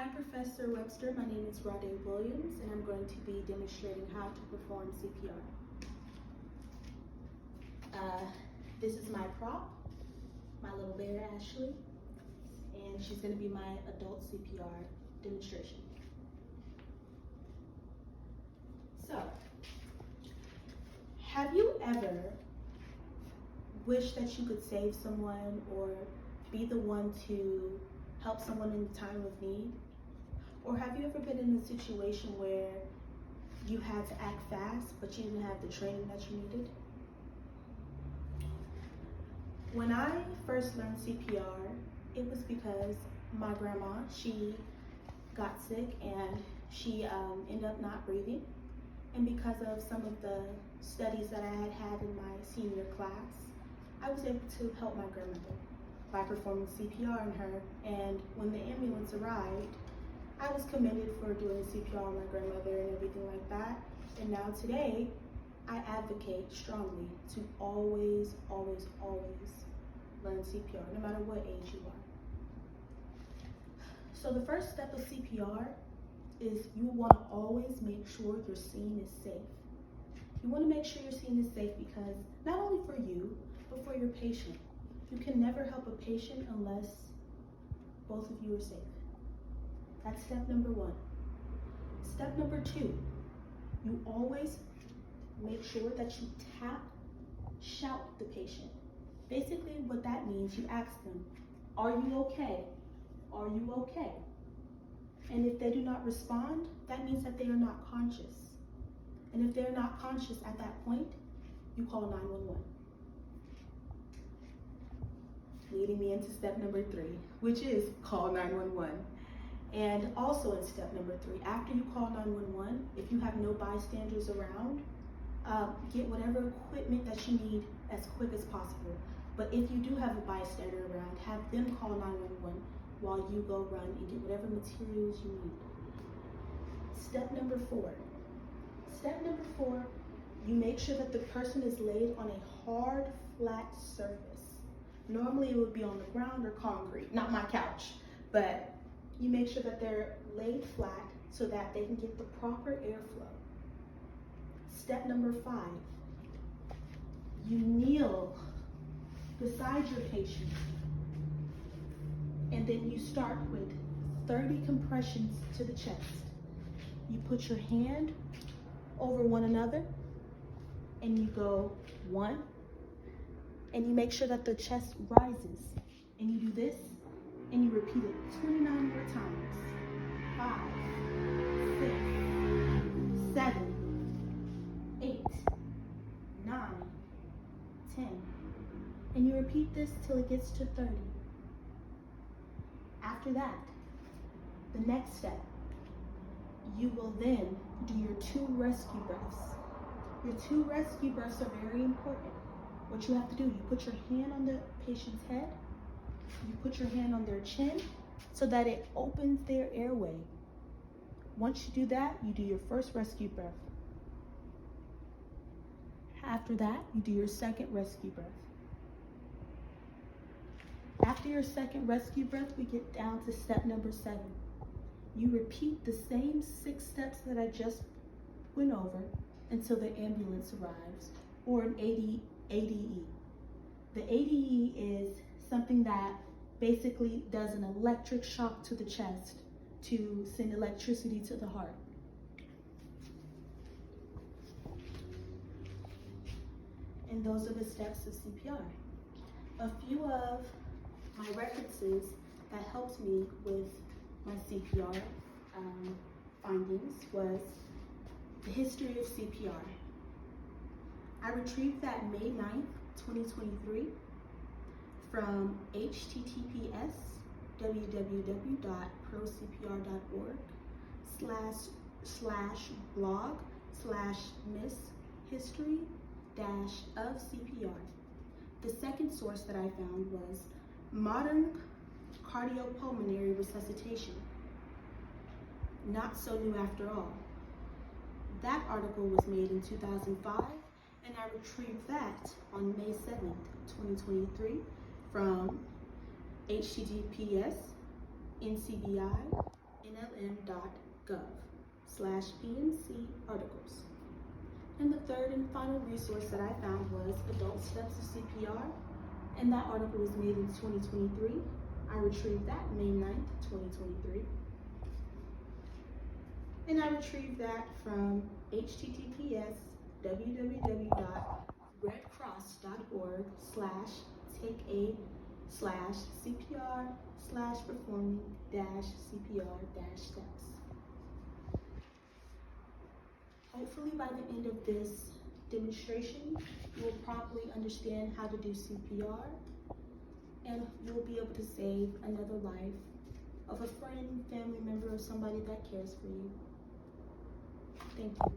Hi, Professor Webster. My name is Rahday Williams, and I'm going to be demonstrating how to perform CPR. This is my prop, my little bear, Ashley, and she's going to be my adult CPR demonstration. So, have you ever wished that you could save someone or be the one to help someone in time of need? Or have you ever been in a situation where you had to act fast, but you didn't have the training that you needed? When I first learned CPR, it was because my grandma, she got sick and she ended up not breathing. And because of some of the studies that I had in my senior class, I was able to help my grandmother by performing CPR on her. And when the ambulance arrived, I was commended for doing CPR on my grandmother and everything like that. And now today, I advocate strongly to always, always, always learn CPR, no matter what age you are. So the first step of CPR is you want to always make sure your scene is safe. You want to make sure your scene is safe because not only for you, but for your patient. You can never help a patient unless both of you are safe. That's step number one. Step number two, you always make sure that you shout the patient. Basically what that means, you ask them, are you okay? Are you okay? And if they do not respond, that means that they are not conscious. And if they're not conscious at that point, you call 911. Leading me into step number three, which is call 911. And also in step number three, after you call 911, if you have no bystanders around, get whatever equipment that you need as quick as possible. But if you do have a bystander around, have them call 911 while you go run and get whatever materials you need. Step number four. Step number four, you make sure that the person is laid on a hard, flat surface. Normally it would be on the ground or concrete, not my couch, but you make sure that they're laid flat so that they can get the proper airflow. Step number five, you kneel beside your patient, and then you start with 30 compressions to the chest. You put your hand over one another, and you go 1, and you make sure that the chest rises, and you do this, and you repeat it 29 more times. 5, 6, 7, 8, 9, 10. And you repeat this till it gets to 30. After that, the next step, you will then do your 2 rescue breaths. Your 2 rescue breaths are very important. What you have to do, you put your hand on the patient's head, you put your hand on their chin so that it opens their airway. Once you do that, you do your first rescue breath. After that, you do your second rescue breath. After your second rescue breath, we get down to step number 7. You repeat the same 6 steps that I just went over until the ambulance arrives, or an ADE. The ADE is something that basically does an electric shock to the chest to send electricity to the heart. And those are the steps of CPR. A few of my references that helped me with my CPR findings was the history of CPR. I retrieved that May 9th, 2023 from https://blog/miss history-of-CPR. The second source that I found was Modern Cardiopulmonary Resuscitation. Not so new after all. That article was made in 2005, and I retrieved that on May 7th, 2023 from https://ncbi nlm.gov/PNC articles. And the third and final resource that I found was Adult Steps of CPR, and that article was made in 2023. I retrieved that May 9th, 2023. And I retrieved that from https://redcross.org/take-a/CPR/performing-CPR-steps. Hopefully by the end of this demonstration, you will properly understand how to do CPR, and you'll be able to save another life of a friend, family member, or somebody that cares for you. Thank you.